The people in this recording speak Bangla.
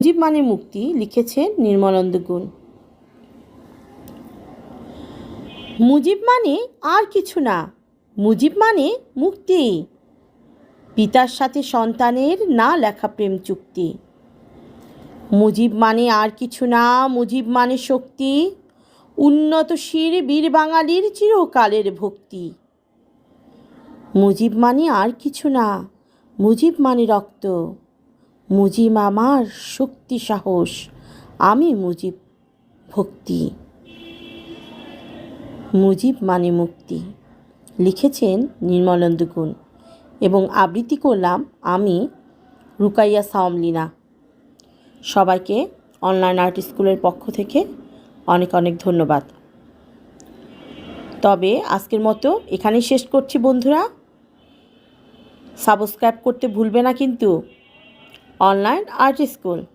মুজিব মানে মুক্তি লিখেছেন নির্মলেন্দু গুণ। মুজিব মানে আর কিছু না, মুজিব মানে মুক্তি। পিতার সাথে সন্তানের না লেখা প্রেম চুক্তি। মুজিব মানে আর কিছু না, মুজিব মানে শক্তি। উন্নতশীল বীর বাঙালির চিরকালের ভক্তি। মুজিব মানে আর কিছু না, মুজিব মানে রক্ত। মুজিব আমার শক্তি সাহস, আমি মুজিব ভক্তি। মুজিব মানে মুক্তি লিখেছেন নির্মলেন্দু গুণ এবং আবৃত্তি করলাম আমি রুকাইয়া সাওমলিনা। সবাইকে অনলাইন আর্ট স্কুলের পক্ষ থেকে অনেক অনেক ধন্যবাদ। তবে আজকের মতো এখানেই শেষ করছি বন্ধুরা। সাবস্ক্রাইব করতে ভুলবে না কিন্তু অনলাইন আর্ট স্কুল।